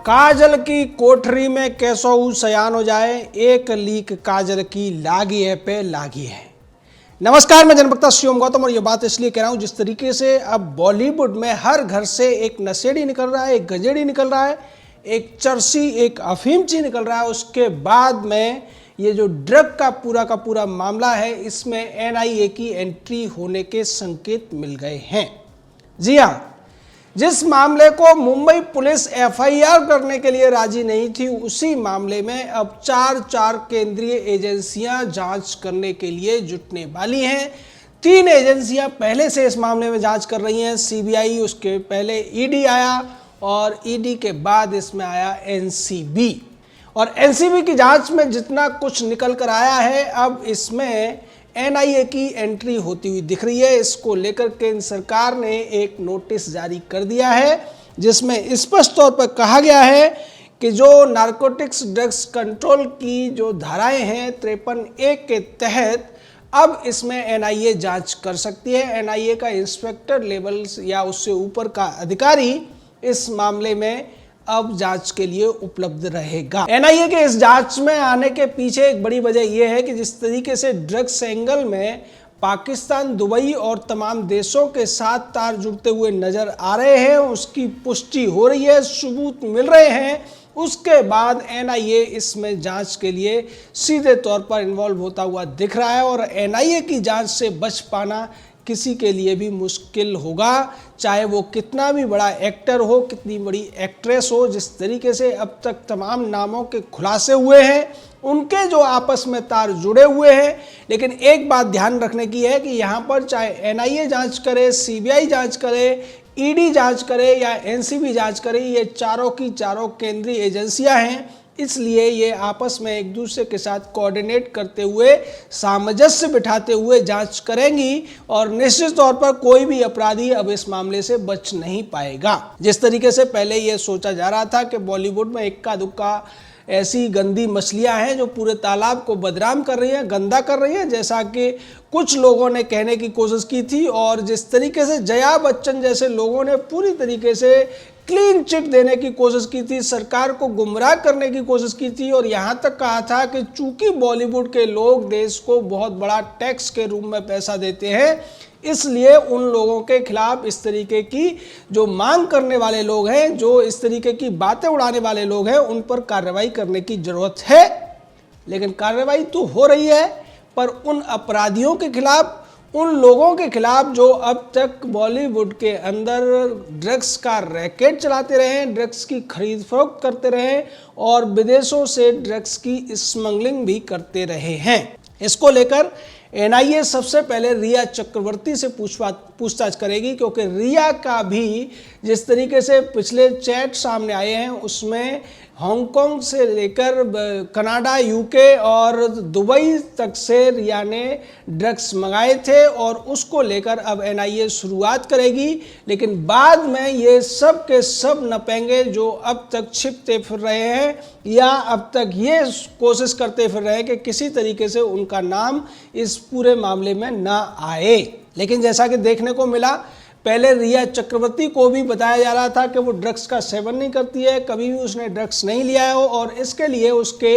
काजल की कोठरी में कैसो सयान हो जाए, एक लीक काजल की लागी है पे लागी है। नमस्कार, मैं जनवक्ता शिवम गौतम और ये बात इसलिए कह रहा हूं जिस तरीके से अब बॉलीवुड में हर घर से एक नशेड़ी निकल रहा है, एक गजेड़ी निकल रहा है, एक चरसी, एक अफीमची निकल रहा है। उसके बाद में ये जो ड्रग का पूरा मामला है, इसमें एनआईए की एंट्री होने के संकेत मिल गए हैं। जी हाँ, जिस मामले को मुंबई पुलिस एफआईआर करने के लिए राजी नहीं थी, उसी मामले में अब चार केंद्रीय एजेंसियां जांच करने के लिए जुटने वाली हैं। 3 एजेंसियां पहले से इस मामले में जांच कर रही हैं। सीबीआई, उसके पहले ईडी आया और ईडी के बाद इसमें आया एनसीबी। और एनसीबी की जांच में जितना कुछ निकल कर आया है, अब इसमें एनआईए की एंट्री होती हुई दिख रही है। इसको लेकर केंद्र सरकार ने एक नोटिस जारी कर दिया है, जिसमें स्पष्ट तौर पर कहा गया है कि जो नारकोटिक्स ड्रग्स कंट्रोल की जो धाराएं हैं 53A के तहत, अब इसमें एनआईए जांच कर सकती है। एनआईए का इंस्पेक्टर लेवल या उससे ऊपर का अधिकारी इस मामले में अब जांच के लिए उपलब्ध रहेगा। एनआईए के इस जांच में आने के पीछे एक बड़ी वजह यह है कि जिस तरीके से ड्रग्स एंगल में पाकिस्तान, दुबई और तमाम देशों के साथ तार जुड़ते हुए नजर आ रहे हैं, उसकी पुष्टि हो रही है, सबूत मिल रहे हैं। उसके बाद एनआईए इसमें जांच के लिए सीधे तौर पर इन्वॉल्व होता हुआ दिख रहा है और एनआईए की जांच से बच पाना किसी के लिए भी मुश्किल होगा, चाहे वो कितना भी बड़ा एक्टर हो, कितनी बड़ी एक्ट्रेस हो। जिस तरीके से अब तक तमाम नामों के खुलासे हुए हैं, उनके जो आपस में तार जुड़े हुए हैं। लेकिन एक बात ध्यान रखने की है कि यहाँ पर चाहे एनआईए जांच करे, सीबीआई जांच करे, ईडी जांच करे या एनसीबी जांच करे, ये चारों की चारों केंद्रीय एजेंसियां हैं। इसलिए ये आपस में एक दूसरे के साथ कोऑर्डिनेट करते हुए, सामंजस्य बिठाते हुए जांच करेंगी और निश्चित तौर पर कोई भी अपराधी अब इस मामले से बच नहीं पाएगा। जिस तरीके से पहले ये सोचा जा रहा था कि बॉलीवुड में इक्का दुक्का ऐसी गंदी मछलियां हैं जो पूरे तालाब को बदनाम कर रही हैं, गंदा कर रही हैं, जैसा कि कुछ लोगों ने कहने की कोशिश की थी। और जिस तरीके से जया बच्चन जैसे लोगों ने पूरी तरीके से क्लीन चिट देने की कोशिश की थी, सरकार को गुमराह करने की कोशिश की थी और यहाँ तक कहा था कि चूंकि बॉलीवुड के लोग देश को बहुत बड़ा टैक्स के रूप में पैसा देते हैं, इसलिए उन लोगों के खिलाफ इस तरीके की जो मांग करने वाले लोग हैं, जो इस तरीके की बातें उड़ाने वाले लोग हैं, उन पर कार्रवाई करने की जरूरत है। लेकिन कार्रवाई तो हो रही है, पर उन अपराधियों के खिलाफ, उन लोगों के खिलाफ जो अब तक बॉलीवुड के अंदर ड्रग्स का रैकेट चलाते रहे, ड्रग्स की खरीद फरोख्त करते रहे और विदेशों से ड्रग्स की स्मगलिंग भी करते रहे हैं। इसको लेकर एनआईए सबसे पहले रिया चक्रवर्ती से पूछताछ करेगी, क्योंकि रिया का भी जिस तरीके से पिछले चैट सामने आए हैं, उसमें हांगकांग से लेकर कनाडा, यूके और दुबई तक से रिया ने ड्रग्स मंगाए थे और उसको लेकर अब एनआईए शुरुआत करेगी। लेकिन बाद में ये सब के सब नपेंगे जो अब तक छिपते फिर रहे हैं या अब तक ये कोशिश करते फिर रहे हैं कि किसी तरीके से उनका नाम इस पूरे मामले में ना आए। लेकिन जैसा कि देखने को मिला, पहले रिया चक्रवर्ती को भी बताया जा रहा था कि वो ड्रग्स का सेवन नहीं करती है, कभी भी उसने ड्रग्स नहीं लिया हो और इसके लिए उसके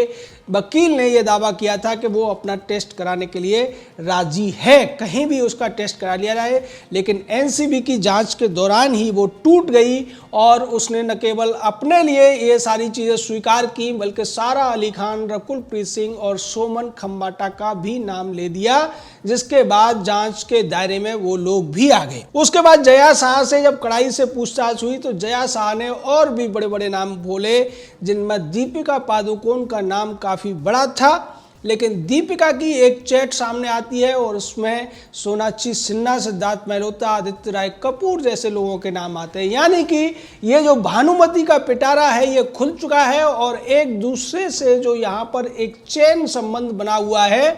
वकील ने यह दावा किया था कि वो अपना टेस्ट कराने के लिए राजी है, कहीं भी उसका टेस्ट करा लिया जाए। लेकिन एनसीबी की जांच के दौरान ही वो टूट गई और उसने न केवल अपने लिए ये सारी चीज़ें स्वीकार की, बल्कि सारा अली खान, रकुल प्रीत सिंह और सोमन खंबाटा का भी नाम ले दिया, जिसके बाद जांच के दायरे में वो लोग भी आ गए। उसके बाद जया शाह से जब कड़ाई से पूछताछ हुई तो जया शाह ने और भी बड़े बड़े नाम बोले, जिनमें दीपिका पादुकोण का नाम काफ़ी बड़ा था। लेकिन दीपिका की एक चैट सामने आती है और उसमें सोनाक्षी सिन्हा, सिद्धार्थ मल्होत्रा, आदित्य राय कपूर जैसे लोगों के नाम आते हैं। यानी कि ये जो भानुमति का पिटारा है ये खुल चुका है और एक दूसरे से जो यहाँ पर एक चेन संबंध बना हुआ है,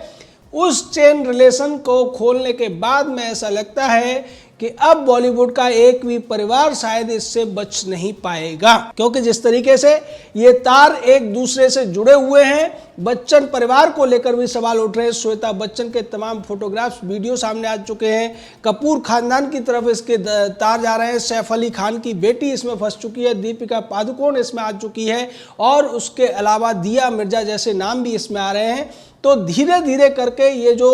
उस चेन रिलेशन को खोलने के बाद में ऐसा लगता है कि अब बॉलीवुड का एक भी परिवार शायद इससे बच नहीं पाएगा, क्योंकि जिस तरीके से ये तार एक दूसरे से जुड़े हुए हैं, बच्चन परिवार को लेकर भी सवाल उठ रहे हैं। श्वेता बच्चन के तमाम फोटोग्राफ्स, वीडियो सामने आ चुके हैं। कपूर खानदान की तरफ इसके तार जा रहे हैं। सैफ अली खान की बेटी इसमें फंस चुकी है, दीपिका पादुकोण इसमें आ चुकी है और उसके अलावा दिया मिर्जा जैसे नाम भी इसमें आ रहे हैं। तो धीरे धीरे करके ये जो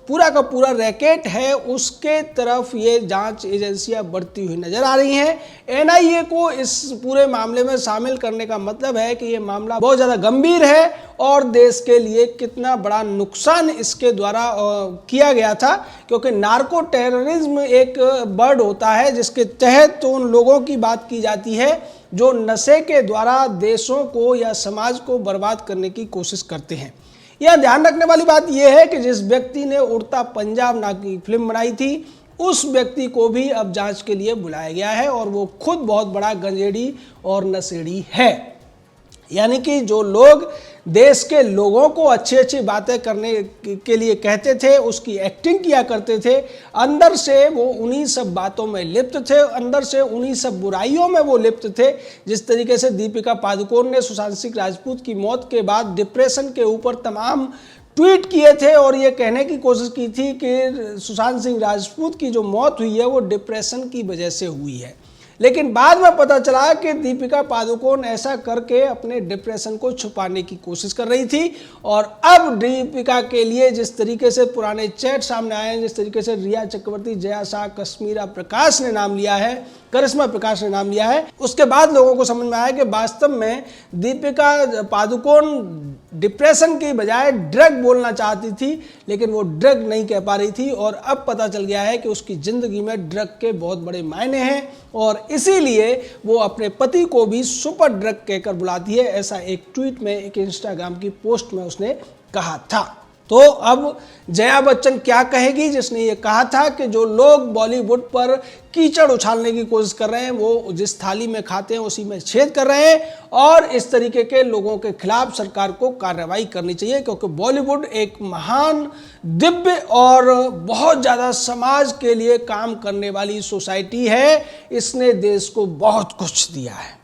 पूरा का पूरा रैकेट है उसके तरफ ये जांच एजेंसियां बढ़ती हुई नजर आ रही हैं। एनआईए को इस पूरे मामले में शामिल करने का मतलब है कि ये मामला बहुत ज़्यादा गंभीर है और देश के लिए कितना बड़ा नुकसान इसके द्वारा किया गया था, क्योंकि नार्को टेररिज्म एक वर्ड होता है जिसके तहत तो उन लोगों की बात की जाती है जो नशे के द्वारा देशों को या समाज को बर्बाद करने की कोशिश करते हैं। यह ध्यान रखने वाली बात यह है कि जिस व्यक्ति ने उड़ता पंजाब नाम की फिल्म बनाई थी उस व्यक्ति को भी अब जांच के लिए बुलाया गया है और वो खुद बहुत बड़ा गंजेड़ी और नशेड़ी है। यानी कि जो लोग देश के लोगों को अच्छी अच्छी बातें करने के लिए कहते थे, उसकी एक्टिंग किया करते थे, अंदर से वो उन्हीं सब बातों में लिप्त थे, अंदर से उन्हीं सब बुराइयों में वो लिप्त थे। जिस तरीके से दीपिका पादुकोण ने सुशांत सिंह राजपूत की मौत के बाद डिप्रेशन के ऊपर तमाम ट्वीट किए थे और ये कहने की कोशिश की थी कि सुशांत सिंह राजपूत की जो मौत हुई है वो डिप्रेशन की वजह से हुई है, लेकिन बाद में पता चला कि दीपिका पादुकोण ऐसा करके अपने डिप्रेशन को छुपाने की कोशिश कर रही थी। और अब दीपिका के लिए जिस तरीके से पुराने चैट सामने आए हैं, जिस तरीके से रिया चक्रवर्ती, जया शाह, कश्मीरा प्रकाश ने नाम लिया है, करिश्मा प्रकाश ने नाम लिया है, उसके बाद लोगों को समझ में आया कि वास्तव में दीपिका पादुकोण डिप्रेशन की बजाय ड्रग बोलना चाहती थी, लेकिन वो ड्रग नहीं कह पा रही थी। और अब पता चल गया है कि उसकी ज़िंदगी में ड्रग के बहुत बड़े मायने हैं और इसीलिए वो अपने पति को भी सुपर ड्रग कहकर बुलाती है। ऐसा एक ट्वीट में, एक इंस्टाग्राम की पोस्ट में उसने कहा था। तो अब जया बच्चन क्या कहेगी, जिसने ये कहा था कि जो लोग बॉलीवुड पर कीचड़ उछालने की कोशिश कर रहे हैं वो जिस थाली में खाते हैं उसी में छेद कर रहे हैं और इस तरीके के लोगों के खिलाफ सरकार को कार्रवाई करनी चाहिए, क्योंकि बॉलीवुड एक महान, दिव्य और बहुत ज़्यादा समाज के लिए काम करने वाली सोसाइटी है। इसने देश को बहुत कुछ दिया है।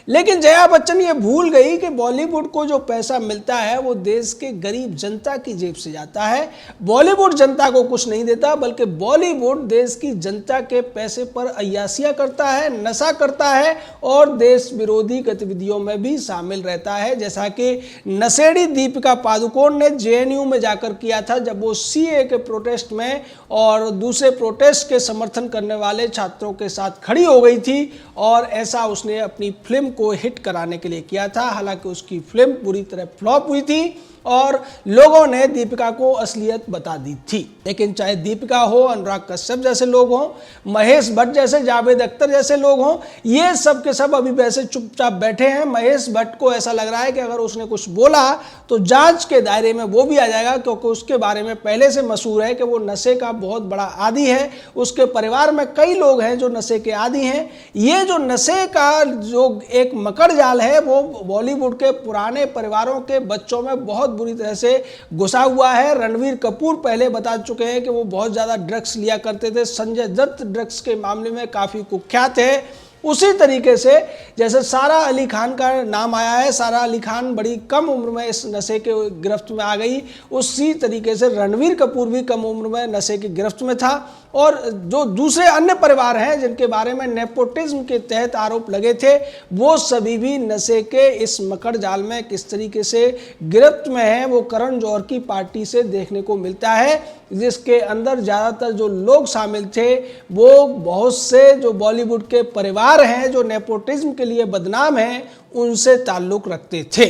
लेकिन जया बच्चन ये भूल गई कि बॉलीवुड को जो पैसा मिलता है वो देश के गरीब जनता की जेब से जाता है। बॉलीवुड जनता को कुछ नहीं देता, बल्कि बॉलीवुड देश की जनता के पैसे पर अय्यासियां करता है, नशा करता है और देश विरोधी गतिविधियों में भी शामिल रहता है, जैसा कि नशेड़ी दीपिका पादुकोण ने जेएनयू में जाकर किया था जब वो सीए के प्रोटेस्ट में और दूसरे प्रोटेस्ट के समर्थन करने वाले छात्रों के साथ खड़ी हो गई थी। और ऐसा उसने अपनी फिल्म को हिट कराने के लिए किया था। हालांकि उसकी फिल्म पूरी तरह फ्लॉप हुई थी और लोगों ने दीपिका को असलियत बता दी थी। लेकिन चाहे दीपिका हो, अनुराग कश्यप जैसे लोग हों, महेश भट्ट जैसे, जावेद अख्तर जैसे लोग हों, ये सब के सब अभी वैसे चुपचाप बैठे हैं। महेश भट्ट को ऐसा लग रहा है कि अगर उसने कुछ बोला तो जांच के दायरे में वो भी आ जाएगा, क्योंकि उसके बारे में पहले से मशहूर है कि वो नशे का बहुत बड़ा आदी है। उसके परिवार में कई लोग हैं जो नशे के आदी हैं। ये जो नशे का जो एक मकड़ जाल है वो बॉलीवुड के पुराने परिवारों के बच्चों में बहुत बुरी तरह से घुसा हुआ है। रणवीर कपूर पहले बता चुके हैं कि वो बहुत ज़्यादा ड्रग्स लिया करते थे। संजय दत्त ड्रग्स के मामले में काफ़ी कुख्यात है। उसी तरीके से जैसे सारा अली खान का नाम आया है, सारा अली खान बड़ी कम उम्र में इस नशे के गिरफ्त में आ गई, उसी तरीके से रणवीर कपूर भी कम उम्र में नशे की गिरफ्त में था। और जो दूसरे अन्य परिवार हैं जिनके बारे में नेपोटिज्म के तहत आरोप लगे थे, वो सभी भी नशे के इस मकड़ जाल में किस तरीके से गिरफ्त में हैं वो करण जौहर की पार्टी से देखने को मिलता है, जिसके अंदर ज़्यादातर जो लोग शामिल थे वो बहुत से जो बॉलीवुड के परिवार हैं जो नेपोटिज्म के लिए बदनाम हैं उनसे ताल्लुक़ रखते थे।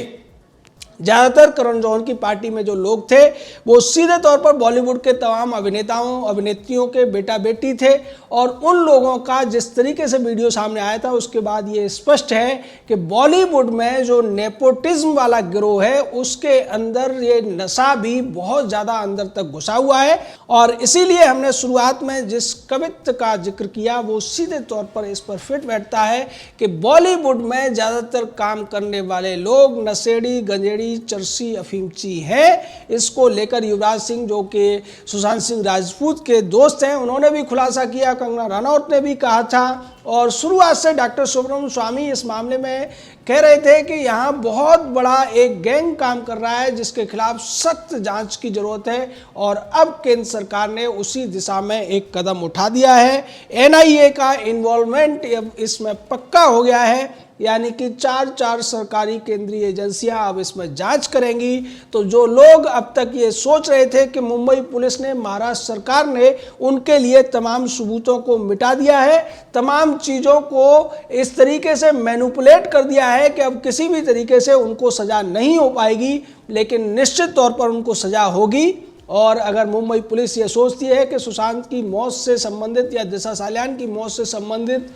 ज़्यादातर करण जौहर की पार्टी में जो लोग थे वो सीधे तौर पर बॉलीवुड के तमाम अभिनेताओं अभिनेत्रियों के बेटा बेटी थे। और उन लोगों का जिस तरीके से वीडियो सामने आया था उसके बाद ये स्पष्ट है कि बॉलीवुड में जो नेपोटिज्म वाला गिरोह है उसके अंदर ये नशा भी बहुत ज़्यादा अंदर तक घुसा हुआ है। और इसीलिए हमने शुरुआत में जिस कवित्व का जिक्र किया वो सीधे तौर पर इस पर फिट बैठता है कि बॉलीवुड में ज़्यादातर काम करने वाले लोग नशेड़ी, गंजेड़ी नई चर्सी अफीमची है। इसको लेकर युवराज सिंह, जो कि सुशांत सिंह राजपूत के दोस्त हैं, उन्होंने भी खुलासा किया, कंगना रनौत ने भी कहा था। और शुरुआत से डॉक्टर सुब्रमण्यम स्वामी इस मामले में कह रहे थे कि यहाँ बहुत बड़ा एक गैंग काम कर रहा है जिसके खिलाफ सख्त जांच की जरूरत है। और अब केंद्र सरकार ने उसी दिशा में एक कदम उठा दिया है। एनआईए का इन्वॉल्वमेंट अब इसमें पक्का हो गया है, यानी कि चार सरकारी केंद्रीय एजेंसियां अब इसमें जांच करेंगी। तो जो लोग अब तक ये सोच रहे थे कि मुंबई पुलिस ने, महाराष्ट्र सरकार ने उनके लिए तमाम सबूतों को मिटा दिया है, तमाम चीज़ों को इस तरीके से मैनिपुलेट कर दिया है कि अब किसी भी तरीके से उनको सज़ा नहीं हो पाएगी, लेकिन निश्चित तौर पर उनको सज़ा होगी। और अगर मुंबई पुलिस ये सोचती है कि सुशांत की मौत से संबंधित या दिशा सालियान की मौत से संबंधित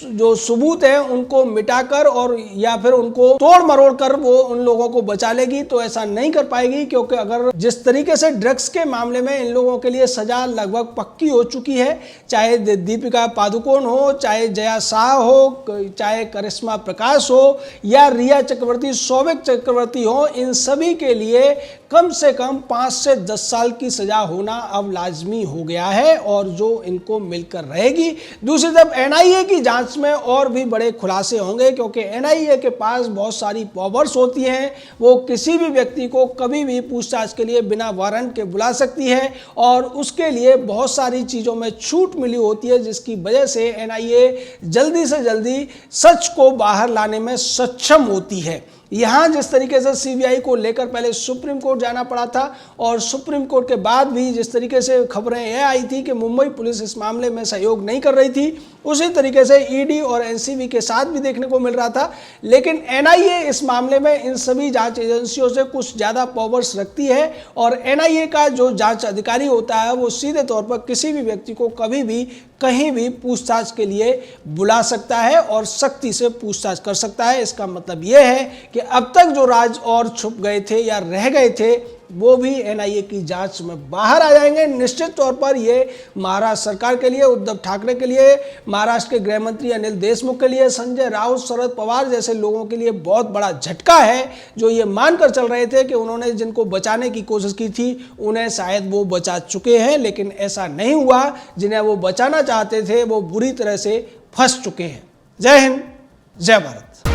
जो सबूत हैं उनको मिटाकर और या फिर उनको तोड़ मरोड़ कर वो उन लोगों को बचा लेगी, तो ऐसा नहीं कर पाएगी। क्योंकि अगर जिस तरीके से ड्रग्स के मामले में इन लोगों के लिए सजा लगभग पक्की हो चुकी है, चाहे दीपिका पादुकोण हो, चाहे जया शाह हो, चाहे करिश्मा प्रकाश हो या रिया चक्रवर्ती, सौविक चक्रवर्ती हो, इन सभी के लिए कम से कम 5 से 10 साल की सजा होना अब लाजमी हो गया है, और जो इनको मिलकर रहेगी। दूसरी तरफ एनआईए की जांच में और भी बड़े खुलासे होंगे, क्योंकि एनआईए के पास बहुत सारी पावर्स होती हैं। वो किसी भी व्यक्ति को कभी भी पूछताछ के लिए बिना वारंट के बुला सकती है, और उसके लिए बहुत सारी चीज़ों में छूट मिली होती है, जिसकी वजह से एनआईए जल्दी से जल्दी सच को बाहर लाने में सक्षम होती है। यहाँ जिस तरीके से सीबीआई को लेकर पहले सुप्रीम कोर्ट जाना पड़ा था, और सुप्रीम कोर्ट के बाद भी जिस तरीके से खबरें यह आई थी कि मुंबई पुलिस इस मामले में सहयोग नहीं कर रही थी, उसी तरीके से ईडी और एनसीबी के साथ भी देखने को मिल रहा था। लेकिन एनआईए इस मामले में इन सभी जांच एजेंसियों से कुछ ज़्यादा पावर्स रखती है, और एनआईए का जो जांच अधिकारी होता है वो सीधे तौर पर किसी भी व्यक्ति को कभी भी कहीं भी पूछताछ के लिए बुला सकता है और सख्ती से पूछताछ कर सकता है। इसका मतलब यह है कि अब तक जो राज और छुप गए थे या रह गए थे वो भी एनआईए की जांच में बाहर आ जाएंगे। निश्चित तौर पर ये महाराष्ट्र सरकार के लिए, उद्धव ठाकरे के लिए, महाराष्ट्र के गृह मंत्री अनिल देशमुख के लिए, संजय राउत, शरद पवार जैसे लोगों के लिए बहुत बड़ा झटका है, जो ये मानकर चल रहे थे कि उन्होंने जिनको बचाने की कोशिश की थी उन्हें शायद वो बचा चुके हैं, लेकिन ऐसा नहीं हुआ। जिन्हें वो बचाना चाहते थे वो बुरी तरह से फंस चुके हैं। जय हिंद, जय भारत।